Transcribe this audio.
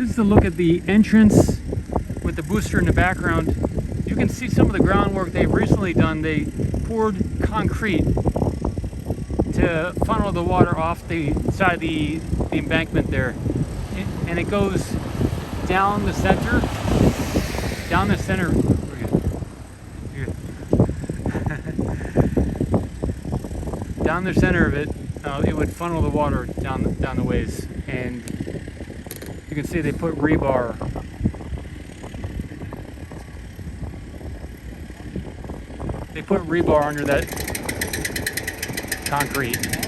This is a look at the entrance with the booster in the background. You can see some of the groundwork they've recently done. They poured concrete to funnel the water off the side of the embankment there. And it goes down the center. Down the center of it, it would funnel the water down the ways. And you can see they put rebar. They put rebar under that concrete.